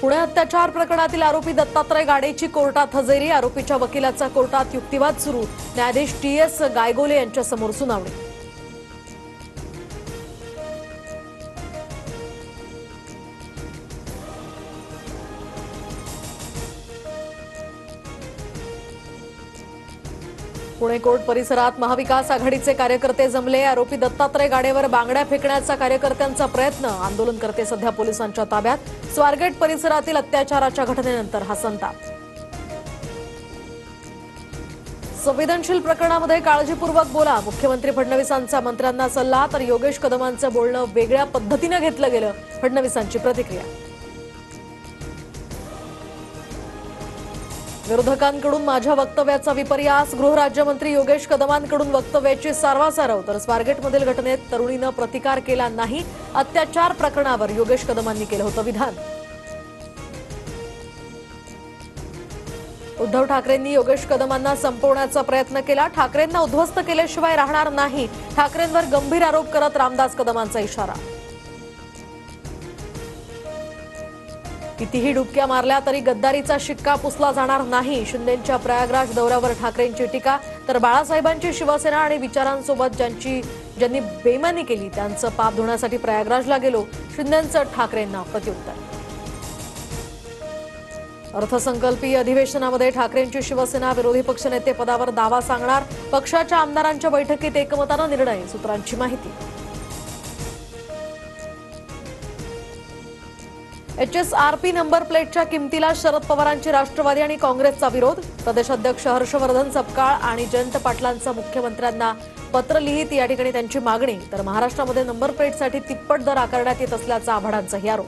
पुणे अत्याचार प्रकरणातील आरोपी दत्तात्रय गाडेची कोर्टात हजेरी। आरोपीच्या वकिलाचा कोर्टात युक्तिवाद सुरू। न्यायाधीश टी.एस. गायगोले यांच्यासमोर सुनावणी। पुणे कोर्ट परिसरात महाविकास आघाडीचे कार्यकर्ते जमले। आरोपी दत्तात्रय गाडेवर बांगड्या फेकण्याचा कार्यकर्त्यांचा प्रयत्न। आंदोलनकर्ते सध्या पोलिसांच्या ताब्यात। स्वारगेट परिसरातील अत्याचाराच्या घटनेनंतर हा संताप। संवेदनशील प्रकरणामध्ये काळजीपूर्वक बोला, मुख्यमंत्री फडणवीसांचा मंत्र्यांना सल्ला। तर योगेश कदमांचं बोलणं वेगळ्या पद्धतीने घेतलं गेलं, फडणवीसांची प्रतिक्रिया। विरोधकांकडून माझ्या वक्तव्याचा विपर्यास। गृहराज्यमंत्री योगेश कदमांकडून वक्तव्याची सारवासारव। तर स्वारगेटमधील घटनेत तरुणीनं प्रतिकार केला नाही। अत्याचार प्रकरणावर योगेश कदमांनी केलं होतं विधान। उद्धव ठाकरेंनी योगेश कदमांना संपवण्याचा प्रयत्न केला। ठाकरेंना उद्ध्वस्त केल्याशिवाय राहणार नाही, ठाकरेंवर गंभीर आरोप करत रामदास कदमांचा इशारा। कितीही डुबक्या मारल्या तरी गद्दारीचा शिक्का पुसला जाणार नाही। शिंदेंच्या प्रयागराज दौऱ्यावर ठाकरेंची टीका। तर बाळासाहेबांची शिवसेना आणि विचारांसोबत ज्यांनी बेईमानी केली त्यांचं पाप धुण्यासाठी प्रयागराजला गेलो, शिंदेंचं ठाकरेंना प्रत्युत्तर। अर्थसंकल्पीय अधिवेशनामध्ये ठाकरेंची शिवसेना विरोधी पक्षनेते पदावर दावा सांगणार। पक्षाच्या आमदारांच्या बैठकीत एकमतानं निर्णय, सूत्रांची माहिती। HSRP नंबर प्लेटच्या किमतीला शरद पवारांची राष्ट्रवादी आणि काँग्रेसचा विरोध। प्रदेशाध्यक्ष हर्षवर्धन सपकाळ आणि जयंत पाटलांचं मुख्यमंत्र्यांना पत्र लिहित या ठिकाणी त्यांची मागणी। तर महाराष्ट्रामध्ये नंबर प्लेटसाठी तिप्पट दर आकारण्यात येत असल्याचा आव्हाडांचाही आरोप।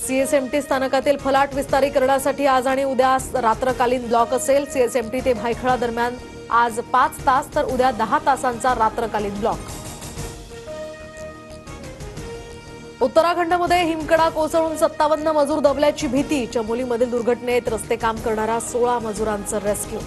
CSMT स्थानकातील फलाट विस्तारीकरणासाठी आज आणि उद्या रात्रकालीन ब्लॉक असेल। CSMT ते भायखळा दरम्यान आज 5 तास तर उद्या 10 तासांचा रात्रकालीन ब्लॉक। उत्तराखंडमध्ये हिमकडा कोसळून 57 मजूर दबल्याची भीती। चमोलीमधील दुर्घटनेत रस्ते काम करणाऱ्या 16 मजुरांचं रेस्क्यू।